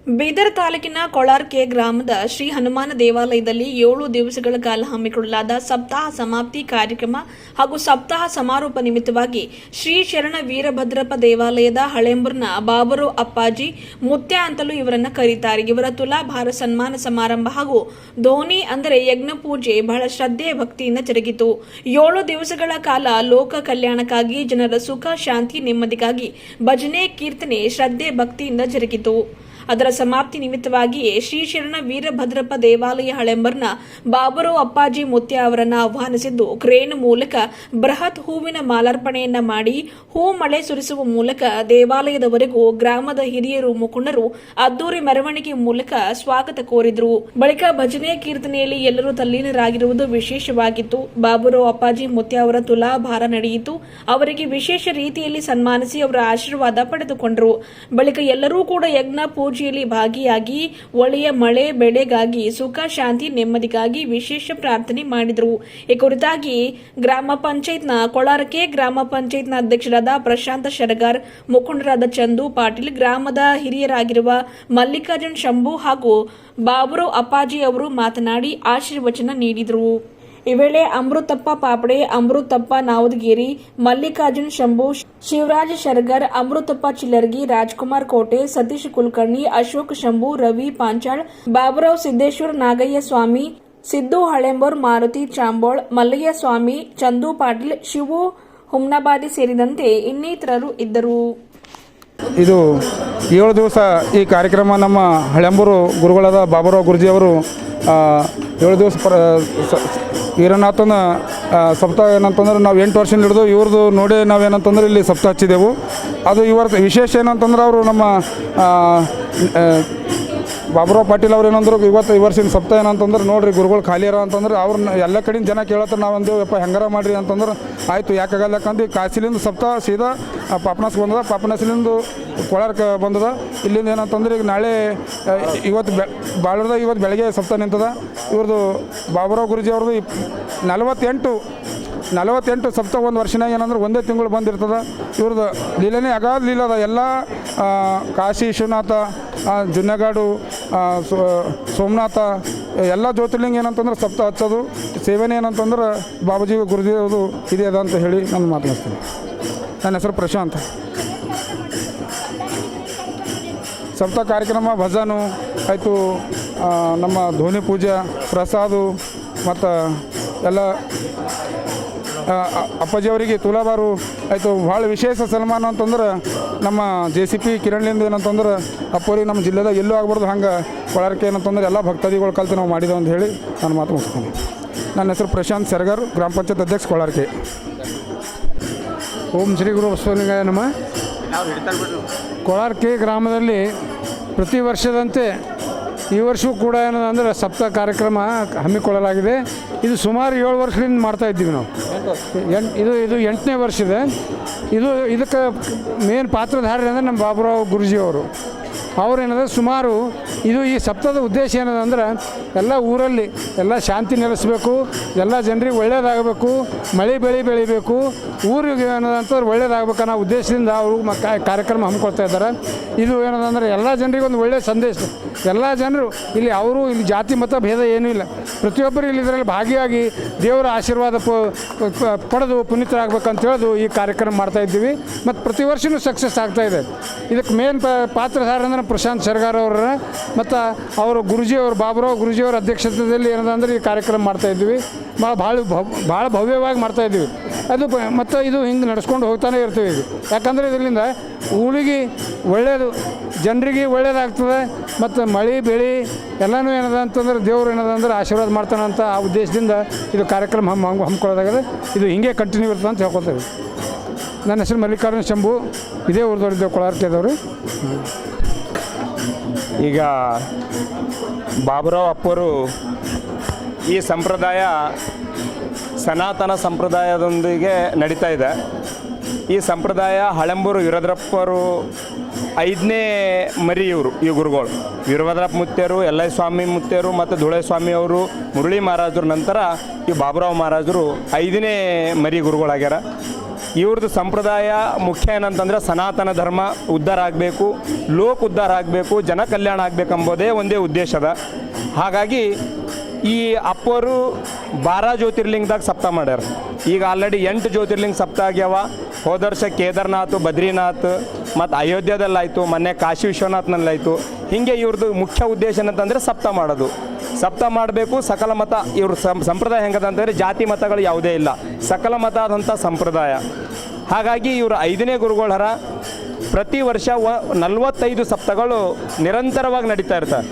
ಬೀದರ್ ತಾಲೂಕಿನ ಕೊಳಾರ್ಕೆ ಗ್ರಾಮದ ಶ್ರೀ ಹನುಮಾನ ದೇವಾಲಯದಲ್ಲಿ 7 ದಿವಸಗಳ ಕಾಲ ಹಮ್ಮಿಕೊಳ್ಳಲಾದ ಸಪ್ತಾಹ ಸಮಾಪ್ತಿ ಕಾರ್ಯಕ್ರಮ ಹಾಗೂ ಸಪ್ತಾಹ ಸಮಾರೋಪ ನಿಮಿತ್ತವಾಗಿ ಶ್ರೀ ಶರಣ ವೀರಭದ್ರಪ್ಪ ದೇವಾಲಯದ ಹಳೆಂಬೂರಿನ ಬಾಬರು ಅಪ್ಪಾಜಿ ಮುತ್ಯ ಅಂತಲೂ ಇವರನ್ನ ಕರೀತಾರೆ. ಇವರ ತುಲಾಭಾರ ಸನ್ಮಾನ ಸಮಾರಂಭ ಹಾಗೂ ಧೋನಿ ಅಂದರೆ ಯಜ್ಞ ಪೂಜೆ ಬಹಳ ಶ್ರದ್ಧೆ ಭಕ್ತಿಯಿಂದ ಜರುಗಿತು. 7 ದಿವಸಗಳ ಕಾಲ ಲೋಕ ಕಲ್ಯಾಣಕ್ಕಾಗಿ, ಜನರ ಸುಖ ಶಾಂತಿ ನೆಮ್ಮದಿಗಾಗಿ ಭಜನೆ ಕೀರ್ತನೆ ಶ್ರದ್ಧೆ ಭಕ್ತಿಯಿಂದ ಜರುಗಿತು. ಅದರ ಸಮಾಪ್ತಿ ನಿಮಿತ್ತವಾಗಿಯೇ ಶ್ರೀ ಶರಣ ವೀರಭದ್ರಪ್ಪ ದೇವಾಲಯ ಹಳೆಂಬರ್ನ ಬಾಬರು ಅಪ್ಪಾಜಿ ಮುತ್ಯ ಅವರನ್ನು ಆಹ್ವಾನಿಸಿದ್ದು ಕ್ರೇನ್ ಮೂಲಕ ಬೃಹತ್ ಹೂವಿನ ಮಾಲಾರ್ಪಣೆಯನ್ನ ಮಾಡಿ ಹೂ ಮಳೆ ಸುರಿಸುವ ಮೂಲಕ ದೇವಾಲಯದವರೆಗೂ ಗ್ರಾಮದ ಹಿರಿಯರು ಮುಖಂಡರು ಅದ್ದೂರಿ ಮೆರವಣಿಗೆ ಮೂಲಕ ಸ್ವಾಗತ ಕೋರಿದ್ರು. ಬಳಿಕ ಭಜನೆ ಕೀರ್ತನೆಯಲ್ಲಿ ಎಲ್ಲರೂ ತಲ್ಲೀನರಾಗಿರುವುದು ವಿಶೇಷವಾಗಿತ್ತು. ಬಾಬರು ಅಪ್ಪಾಜಿ ಮುತ್ಯ ಅವರ ತುಲಾಭಾರ ನಡೆಯಿತು. ಅವರಿಗೆ ವಿಶೇಷ ರೀತಿಯಲ್ಲಿ ಸನ್ಮಾನಿಸಿ ಅವರ ಆಶೀರ್ವಾದ ಪಡೆದುಕೊಂಡರು. ಬಳಿಕ ಎಲ್ಲರೂ ಕೂಡ ಯಜ್ಞ ಪೂಜೆಯಲ್ಲಿ ಭಾಗಿಯಾಗಿ ಒಳ್ಳೆಯ ಮಳೆ ಬೆಳೆಗಾಗಿ, ಸುಖ ಶಾಂತಿ ನೆಮ್ಮದಿಗಾಗಿ ವಿಶೇಷ ಪ್ರಾರ್ಥನೆ ಮಾಡಿದರು. ಈ ಕುರಿತಾಗಿ ಗ್ರಾಮ ಪಂಚಾಯತ್ನ ಕೊಳಾರಕೆ ಗ್ರಾಮ ಪಂಚಾಯತ್ನ ಅಧ್ಯಕ್ಷರಾದ ಪ್ರಶಾಂತ ಶರಗಾರ್, ಮುಖಂಡರಾದ ಚಂದು ಪಾಟೀಲ್, ಗ್ರಾಮದ ಹಿರಿಯರಾಗಿರುವ ಮಲ್ಲಿಕಾರ್ಜುನ್ ಶಂಭು ಹಾಗೂ ಬಾಬರು ಅಪ್ಪಾಜಿ ಅವರು ಮಾತನಾಡಿ ಆಶೀರ್ವಚನ ನೀಡಿದರು. ಈ ವೇಳೆ ಅಮೃತಪ್ಪ ಪಾಪಡೆ, ಅಮೃತಪ್ಪ ನಾವದಗಿರಿ, ಮಲ್ಲಿಕಾರ್ಜುನ್ ಶಂಭು, ಶಿವರಾಜ್ ಶರಗರ್, ಅಮೃತಪ್ಪ ಚಿಲ್ಲರ್ಗಿ, ರಾಜ್ಕುಮಾರ್ ಕೋಟೆ, ಸತೀಶ್ ಕುಲಕರ್ಣಿ, ಅಶೋಕ್ ಶಂಭು, ರವಿ ಪಾಂಚಾಳ್, ಬಾಬುರಾವ್ ಸಿದ್ದೇಶ್ವರ್, ನಾಗಯ್ಯ ಸ್ವಾಮಿ, ಸಿದ್ದು ಹಳೆಂಬೂರ್, ಮಾರುತಿ ಚಾಂಬೋಳ್, ಮಲ್ಲಯ್ಯ ಸ್ವಾಮಿ, ಚಂದು ಪಾಟೀಲ್, ಶಿವು ಹುಮ್ನಾಬಾದಿ ಸೇರಿದಂತೆ ಇನ್ನಿತರರು ಇದ್ದರು. ಇದು 7 ದಿವಸ ಈ ಕಾರ್ಯಕ್ರಮ ನಮ್ಮ ಹಳೆಂಬೂರು ಗುರುಗಳಾದ ಬಾಬುರಾವ್ ಗುರುಜಿಯವರು 7 ದಿವಸ ವೀರನಾಥನ ಸಪ್ತಾಹ ಏನಂತಂದ್ರೆ ನಾವು 8 ವರ್ಷ ಹಿಡಿದು ಇವ್ರದ್ದು ನೋಡಿ ನಾವೇನಂತಂದ್ರೆ ಇಲ್ಲಿ ಸಪ್ತಾಹ ಹಚ್ಚಿದೆವು. ಅದು ಇವತ್ತು ವಿಶೇಷ ಏನಂತಂದ್ರೆ ಅವರು ನಮ್ಮ ಬಾಬುರಾವ್ ಪಾಟೀಲ್ ಅವ್ರು ಏನಂದ್ರು ಈ ವರ್ಷದ ಸಪ್ತಾಹ ಏನಂತಂದ್ರೆ ನೋಡ್ರಿ ಗುರುಗಳು ಖಾಲಿ ಇರೋ ಅಂತಂದ್ರೆ ಅವ್ರನ್ನ ಎಲ್ಲ ಕಡೆಯಿಂದ ಜನ ಕೇಳತ್ತಾರೆ. ನಾವು ಅಂದೇವು ಯಪ್ಪ ಹೆಂಗಾರ ಮಾಡಿರಿ ಅಂತಂದ್ರೆ ಆಯಿತು ಯಾಕಾಗಲ್ಲ ಯಾಕಂದು ಕಾಸಿಲಿಂದ ಸಪ್ತಾಹ ಸೀದಾ ಪಾಪನಾಸ್ಗೆ ಬಂದದ, ಪಾಪನಾಸಲಿಂದ ಕೊಳಾರ್ಕೆ ಬಂದದ. ಇಲ್ಲಿಂದ ಏನಂತಂದ್ರೆ ಈಗ ನಾಳೆ ಇವತ್ತು ಬಾಳೂರ್ದಾಗ ಇವತ್ತು ಬೆಳಗ್ಗೆ ಸಪ್ತಾಹ ನಿಂತದ. ಇವ್ರದ್ದು ಬಾಬುರಾವ್ ಗುರುಜಿ ಅವ್ರದ್ದು 48 ಸಪ್ತಾಹ ಒಂದು ವರ್ಷನಾಗ ಏನಂದ್ರೆ ಒಂದೇ ತಿಂಗಳು ಬಂದಿರ್ತದೆ. ಇವ್ರದ್ದು ಲೀಲೆನೇ ಅಗಾಧ ಲೀಲದ. ಎಲ್ಲ ಕಾಶಿ ವಿಶ್ವನಾಥ, ಜುನ್ನಗಾಡು, ಸೋಮನಾಥ ಎಲ್ಲ ಜ್ಯೋತಿರ್ಲಿಂಗ ಏನಂತಂದ್ರೆ ಸಪ್ತಾಹ ಹಚ್ಚೋದು ಸೇವೆನೇ ಏನಂತಂದ್ರೆ ಬಾಬಾಜಿ ಗುರುಜಿ ಅದು ಇದೆ ಅದ ಅಂತ ಹೇಳಿ ನಾನು ಮಾತನಾಡ್ತೀನಿ. ನನ್ನ ಹೆಸರು ಪ್ರಶಾಂತ್. ಸಪ್ತಾಹ ಕಾರ್ಯಕ್ರಮ ಭಜನು ಆಯಿತು, ನಮ್ಮ ಧೋನಿ ಪೂಜೆ, ಪ್ರಸಾದ ಮತ್ತು ಎಲ್ಲ ಅಪ್ಪಾಜಿಯವರಿಗೆ ತುಲಾಬಾರು ಆಯಿತು. ಭಾಳ ವಿಶೇಷ ಸನ್ಮಾನ ಅಂತಂದ್ರೆ ನಮ್ಮ JCP ಕಿರಣ್ಲಿಂದ ಏನಂತಂದ್ರೆ ಅಪ್ಪವ್ರಿಗೆ ನಮ್ಮ ಜಿಲ್ಲೆದಾಗ ಎಲ್ಲೂ ಆಗ್ಬಾರ್ದು ಹಂಗೆ ಕೊಳಾರ್ಕೆ ಏನಂತಂದ್ರೆ ಎಲ್ಲ ಭಕ್ತಾದಿಗಳ ಕಲ್ತು ನಾವು ಮಾಡಿದೆವು ಅಂತ ಹೇಳಿ ನಾನು ಮಾತು ಮುಗಿಸ್ತೀನಿ. ನನ್ನ ಹೆಸರು ಪ್ರಶಾಂತ್ ಶರಗಾರ್, ಗ್ರಾಮ ಪಂಚಾಯತ್ ಅಧ್ಯಕ್ಷ ಕೊಳಾರ್ಕೆ. ಓಂ ಶ್ರೀ ಗುರು ಬಸವಲಿಂಗಾಯ ನಮಃ. ಕೊಳಾರ್ಕೆ ಗ್ರಾಮದಲ್ಲಿ ಪ್ರತಿ ವರ್ಷದಂತೆ ಈ ವರ್ಷವೂ ಕೂಡ ಏನಂದ್ರೆ ಸಪ್ತಾಹ ಕಾರ್ಯಕ್ರಮ ಹಮ್ಮಿಕೊಳ್ಳಲಾಗಿದೆ. ಇದು ಸುಮಾರು 7 ವರ್ಷದಿಂದ ಮಾಡ್ತಾಯಿದ್ದೀವಿ ನಾವು. ಇದು 8ನೇ ವರ್ಷ ಇದೆ. ಇದಕ್ಕೆ ಮೇನ್ ಪಾತ್ರಧಾರಿ ಅಂದರೆ ನಮ್ಮ ಬಾಬುರಾವ್ ಗುರುಜಿಯವರು. ಅವ್ರೇನಂದ್ರೆ ಸುಮಾರು ಈ ಸಪ್ತಾಹದ ಉದ್ದೇಶ ಏನದಂದ್ರೆ ಎಲ್ಲ ಊರಲ್ಲಿ ಎಲ್ಲ ಶಾಂತಿ ನೆಲೆಸಬೇಕು, ಎಲ್ಲ ಜನರಿಗೆ ಒಳ್ಳೆಯದಾಗಬೇಕು, ಮಳೆ ಬೆಳಿಬೇಕು, ಊರಿಗೆ ಏನದಂತಂದ್ರೆ ಒಳ್ಳೇದಾಗಬೇಕು ಅನ್ನೋ ಉದ್ದೇಶದಿಂದ ಅವರು ಕಾರ್ಯಕ್ರಮ ಹಮ್ಮಿಕೊಳ್ತಾ ಇದ್ದಾರೆ. ಇದು ಏನದಂದ್ರೆ ಎಲ್ಲ ಜನರಿಗೆ ಒಂದು ಒಳ್ಳೆಯ ಸಂದೇಶ. ಎಲ್ಲ ಜನರು ಇಲ್ಲಿ ಜಾತಿ ಮತ ಭೇದ ಏನೂ ಇಲ್ಲ, ಪ್ರತಿಯೊಬ್ಬರು ಇಲ್ಲಿ ಇದರಲ್ಲಿ ಭಾಗಿಯಾಗಿ ದೇವರ ಆಶೀರ್ವಾದ ಪಡೆದು ಪುನೀತರಾಗಬೇಕಂತ ಹೇಳೋದು ಈ ಕಾರ್ಯಕ್ರಮ ಮಾಡ್ತಾಯಿದ್ದೀವಿ. ಮತ್ತು ಪ್ರತಿ ವರ್ಷವೂ ಸಕ್ಸಸ್ ಆಗ್ತಾಯಿದೆ. ಇದಕ್ಕೆ ಮೇನ್ ಪಾತ್ರಧಾರ ಅಂದ್ರೆ ಪ್ರಶಾಂತ್ ಶರಗಾರ್ ಅವರ ಮತ್ತು ಅವರು ಗುರುಜಿಯವರು ಬಾಬುರಾವ್ ಗುರುಜಿಯವರ ಅಧ್ಯಕ್ಷತೆಯಲ್ಲಿ ಏನದಂದ್ರೆ ಈ ಕಾರ್ಯಕ್ರಮ ಮಾಡ್ತಾಯಿದ್ವಿ. ಭಾಳ ಭವ್ಯವಾಗಿ ಮಾಡ್ತಾಯಿದ್ದೀವಿ. ಅದು ಮತ್ತು ಇದು ಹಿಂಗೆ ನಡೆಸ್ಕೊಂಡು ಹೋಗ್ತಾನೆ ಇರ್ತೀವಿ. ಯಾಕಂದರೆ ಇದರಿಂದ ಊರಿಗೆ ಒಳ್ಳೆಯದು, ಜನರಿಗೆ ಒಳ್ಳೆಯದಾಗ್ತದೆ ಮತ್ತು ಮಳೆ ಬೆಳೆ ಎಲ್ಲನೂ ಏನದ ಅಂತಂದ್ರೆ ದೇವರು ಏನದಂದ್ರೆ ಆಶೀರ್ವಾದ ಮಾಡ್ತಾನಂತ ಆ ಉದ್ದೇಶದಿಂದ ಇದು ಕಾರ್ಯಕ್ರಮ ಹಮ್ಮಿಕೊಳ್ಳೋದಾಗಿದೆ. ಇದು ಹಿಂಗೆ ಕಂಟಿನ್ಯೂ ಇರ್ತದೆ ಅಂತ ಹೇಳ್ಕೊಳ್ತೇವೆ. ನನ್ನ ಹೆಸರು ಮಲ್ಲಿಕಾರ್ಜುನ್ ಶಂಭು, ಇದೇ ಊರದವರಿದ್ದೇವೆ, ಕೊಳಾರ್ಕೆದವರು. ಈಗ ಬಾಬುರಾವ್ ಅಪ್ಪರು ಈ ಸಂಪ್ರದಾಯ ಸನಾತನ ಸಂಪ್ರದಾಯದೊಂದಿಗೆ ನಡೀತಾ ಇದೆ. ಈ ಸಂಪ್ರದಾಯ ಹಳೆಂಬೂರು ವೀರಭದ್ರಪ್ಪರು 5ನೇ ಮರಿ ಈ ಗುರುಗಳು. ವೀರಭದ್ರಪ್ಪ ಮುತ್ಯರು, ಎಲ್ಲೈ ಸ್ವಾಮಿ ಮುತ್ಯರು ಮತ್ತು ಧುಳೆ ಸ್ವಾಮಿಯವರು, ಮುರಳಿ ಮಹಾರಾಜರ ನಂತರ ಈ ಬಾಬುರಾವ್ ಮಹಾರಾಜರು 5ನೇ ಮರಿ ಗುರುಗಳಾಗ್ಯಾರ. ಇವ್ರದ್ದು ಸಂಪ್ರದಾಯ ಮುಖ್ಯ ಏನಂತಂದರೆ ಸನಾತನ ಧರ್ಮ ಉದ್ಧಾರ ಆಗಬೇಕು, ಲೋಕ ಉದ್ಧಾರ ಆಗಬೇಕು, ಜನ ಕಲ್ಯಾಣ ಆಗಬೇಕೆಂಬುದೇ ಒಂದೇ ಉದ್ದೇಶದ. ಹಾಗಾಗಿ ಈ ಅಪ್ಪರು 12 ಜ್ಯೋತಿರ್ಲಿಂಗದಾಗ ಸಪ್ತ ಮಾಡ್ಯಾರ. ಈಗ ಆಲ್ರೆಡಿ 8 ಜ್ಯೋತಿರ್ಲಿಂಗ ಸಪ್ತ ಆಗ್ಯಾವ. ಹೋದ ವರ್ಷ ಕೇದಾರ್ನಾಥ್, ಬದ್ರಿನಾಥ್ ಮತ್ತು ಅಯೋಧ್ಯದಲ್ಲಾಯಿತು, ಮೊನ್ನೆ ಕಾಶಿ ವಿಶ್ವನಾಥ್ನಲ್ಲಾಯಿತು. ಹೀಗೆ ಇವ್ರದ್ದು ಮುಖ್ಯ ಉದ್ದೇಶ ಏನಂತಂದರೆ ಸಪ್ತ ಮಾಡೋದು. ಸಪ್ತ ಮಾಡಬೇಕು. ಸಕಲ ಮತ ಇವ್ರ ಸಂಪ್ರದಾಯ ಹೆಂಗದ ಅಂತಂದರೆ ಜಾತಿ ಮತಗಳು ಯಾವುದೇ ಇಲ್ಲ, ಸಕಲ ಮತ ಆದಂಥ ಸಂಪ್ರದಾಯ. ಹಾಗಾಗಿ ಇವರು 5ನೇ ಗುರುಗಳರ ಪ್ರತಿ ವರ್ಷ 45 ಸಪ್ತಗಳು ನಿರಂತರವಾಗಿ ನಡೀತಾ ಇರ್ತಾರೆ.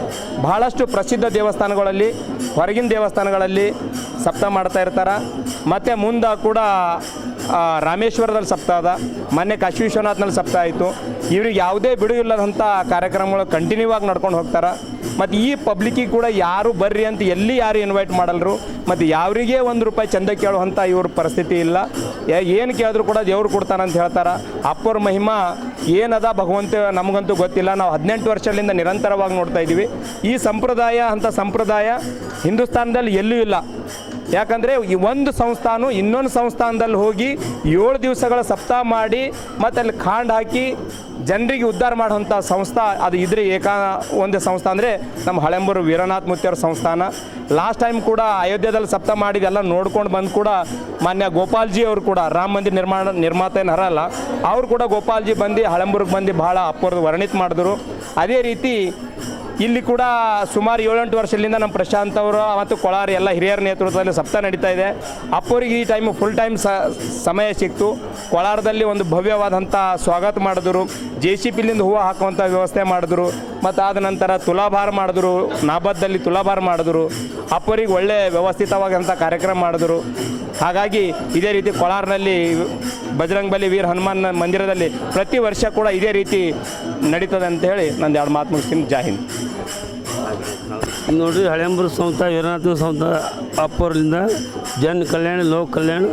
ಬಹಳಷ್ಟು ಪ್ರಸಿದ್ಧ ದೇವಸ್ಥಾನಗಳಲ್ಲಿ, ಹೊರಗಿನ ದೇವಸ್ಥಾನಗಳಲ್ಲಿ ಸಪ್ತ ಮಾಡ್ತಾ ಇರ್ತಾರೆ. ಮತ್ತು ಮುಂದೆ ಕೂಡ ರಾಮೇಶ್ವರದಲ್ಲಿ ಸಪ್ತ ಅದ, ಮೊನ್ನೆ ಕಾಶಿ ವಿಶ್ವನಾಥ್ನಲ್ಲಿ ಸಪ್ತ ಆಯಿತು. ಇವ್ರಿಗೆ ಯಾವುದೇ ಬಿಡು ಇಲ್ಲದಂಥ ಕಾರ್ಯಕ್ರಮಗಳು ಕಂಟಿನ್ಯೂ ಆಗಿ ನಡ್ಕೊಂಡು ಹೋಗ್ತಾರೆ. ಮತ್ತು ಈ ಪಬ್ಲಿಕ್ಕಿಗೆ ಕೂಡ ಯಾರು ಬರ್ರಿ ಅಂತ ಎಲ್ಲಿ ಯಾರು ಇನ್ವೈಟ್ ಮಾಡಲ್ರು. ಮತ್ತು ಯಾವರಿಗೆ ₹1 ಚಂದ ಕೇಳುವಂಥ ಇವ್ರ ಪರಿಸ್ಥಿತಿ ಇಲ್ಲ. ಏನು ಕೇಳಿದ್ರು ಕೂಡ ದೇವ್ರು ಕೊಡ್ತಾನಂತ ಹೇಳ್ತಾರೆ. ಅಪ್ಪರ ಮಹಿಮಾ ಏನದ ಭಗವಂತ ನಮಗಂತೂ ಗೊತ್ತಿಲ್ಲ. ನಾವು 18 ವರ್ಷದಿಂದ ನಿರಂತರವಾಗಿ ನೋಡ್ತಾ ಇದ್ದೀವಿ. ಈ ಸಂಪ್ರದಾಯ ಅಂಥ ಸಂಪ್ರದಾಯ ಹಿಂದೂಸ್ತಾನದಲ್ಲಿ ಎಲ್ಲೂ ಇಲ್ಲ. ಯಾಕಂದರೆ ಈ ಒಂದು ಸಂಸ್ಥಾನ ಇನ್ನೊಂದು ಸಂಸ್ಥಾನದಲ್ಲಿ ಹೋಗಿ 7 ದಿವಸಗಳ ಸಪ್ತಾಹ ಮಾಡಿ ಮತ್ತು ಅಲ್ಲಿ ಖಾಂಡ್ ಹಾಕಿ ಜನರಿಗೆ ಉದ್ಧಾರ ಮಾಡುವಂಥ ಸಂಸ್ಥಾ ಅದು ಇದ್ರೆ ಒಂದು ಸಂಸ್ಥೆ ಅಂದರೆ ನಮ್ಮ ಹಳೆಂಬೂರು ವೀರನಾಥ್ ಮುತ್ತೆಯವ್ರ ಸಂಸ್ಥಾನ. ಲಾಸ್ಟ್ ಟೈಮ್ ಕೂಡ ಅಯೋಧ್ಯದಲ್ಲಿ ಸಪ್ತಾಹ ಮಾಡಿದೆಲ್ಲ ನೋಡ್ಕೊಂಡು ಬಂದು ಕೂಡ ಮಾನ್ಯ ಗೋಪಾಲ್ಜಿ ಅವರು ಕೂಡ ರಾಮ ಮಂದಿರ ನಿರ್ಮಾತ ಏನು ಹರಲ್ಲ, ಅವ್ರು ಕೂಡ ಗೋಪಾಲ್ಜಿ ಬಂದು ಹಳೆಂಬೂರಿಗೆ ಬಂದು ಭಾಳ ಅಪ್ಪರದು ವರ್ಣಿತ ಮಾಡಿದ್ರು. ಅದೇ ರೀತಿ ಇಲ್ಲಿ ಕೂಡ ಸುಮಾರು 7-8 ವರ್ಷದಿಂದ ನಮ್ಮ ಪ್ರಶಾಂತ್ ಅವರು ಮತ್ತು ಕೊಳಾರ್ ಎಲ್ಲ ಹಿರಿಯರ ನೇತೃತ್ವದಲ್ಲಿ ಸಪ್ತಾಹ ನಡೀತಾ ಇದೆ. ಅಪ್ಪರಿಗೆ ಈ ಟೈಮು ಫುಲ್ ಟೈಮ್ ಸಮಯ ಸಿಕ್ತು. ಕೊಳಾರದಲ್ಲಿ ಒಂದು ಭವ್ಯವಾದಂಥ ಸ್ವಾಗತ ಮಾಡಿದ್ರು, JCPಲಿಂದ ಹೂವು ಹಾಕುವಂಥ ವ್ಯವಸ್ಥೆ ಮಾಡಿದ್ರು. ಮತ್ತು ಆದ ನಂತರ ತುಲಾಭಾರ ಮಾಡಿದ್ರು, ನಾಬದ್ದಲ್ಲಿ ತುಲಾಭಾರ ಮಾಡಿದ್ರು. ಅಪ್ಪರಿಗೆ ಒಳ್ಳೆ ವ್ಯವಸ್ಥಿತವಾದಂಥ ಕಾರ್ಯಕ್ರಮ ಮಾಡಿದ್ರು. ಹಾಗಾಗಿ ಇದೇ ರೀತಿ ಕೊಳಾರ್ನಲ್ಲಿ ಬಜರಂಗಬಲಿ ವೀರ ಹನುಮಾನ್ ಮಂದಿರದಲ್ಲಿ ಪ್ರತಿ ವರ್ಷ ಕೂಡ ಇದೇ ರೀತಿ ನಡೀತದೆ ಅಂತ ಹೇಳಿ ನಂದು 2 ಮಾತು ಮುಗಿಸ್ತೀನಿ. ಜೈ ಹಿಂದ್. ನೋಡ್ರಿ, ಹಳೆಂಬೂರು ಸಂಸ್ಥೆ, ವೀರನಾಥ ಸಂಸ್ಥೆ ಅಪ್ಪರಿಂದ ಜನ ಕಲ್ಯಾಣ, ಲೋಕ ಕಲ್ಯಾಣ,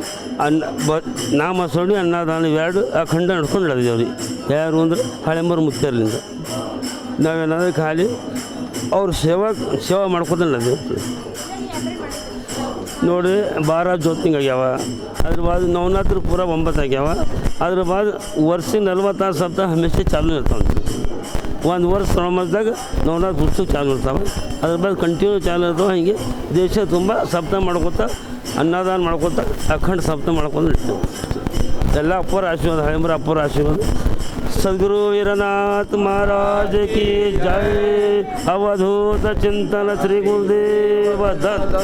ನಾಮ ಸೋಡಿ ಅನ್ನದಾನ ಇವೆರಡು ಅಖಂಡ ನಡ್ಕೊಂಡು ನಡೆದೇವ್ರಿ. ಯಾರು ಅಂದ್ರೆ ಹಳೆಂಬೂರು ಮುತ್ತೇರ್ಲಿಂದ ನಾವೇನಾದ್ರೆ ಖಾಲಿ ಅವ್ರ ಸೇವಾ ಮಾಡ್ಕೊತ ನಡೆದೇವು. ನೋಡಿ, 12 ಜ್ಯೋತಿಂಗ್ ಆಗ್ಯಾವ. ಅದ್ರ ಬಾದ್ ನವನಾತ್ರ ಪೂರ 9 ಆಗ್ಯಾವ. ಅದ್ರ ಬಾದ್ ವರ್ಷ 46 ಸಪ್ತಾಹ ಹಮೇಶೆ ಚಾಲು ಇರ್ತಾವೆ. ಒಂದು ವರ್ಷ ನವಮದಾಗ ನವನಾಥ ಉತ್ಸವ ಚಾಲು ಇರ್ತಾವೆ. ಅದ್ರ ಬಾದ್ ಕಂಟಿನ್ಯೂ ಚಾಲು ಇರ್ತಾವೆ. ಹೀಗೆ ದೇಶ ತುಂಬ ಸಪ್ತಾಹ ಮಾಡ್ಕೊತ, ಅನ್ನದಾನ ಮಾಡ್ಕೊತ, ಅಖಂಡ ಸಪ್ತಾಹ ಮಾಡ್ಕೊಂಡು ಇರ್ತೇವೆ. ಎಲ್ಲ ಅಪ್ಪರ ಆಶೀರ್ವಾದ, ಹಳೆಂಬರ ಅಪ್ಪರ ಆಶೀರ್ವಾದ. सद्गुरु वीरनाथ महाराज की जय। अवधूत चिंतन श्री गुरुदेव दत्त।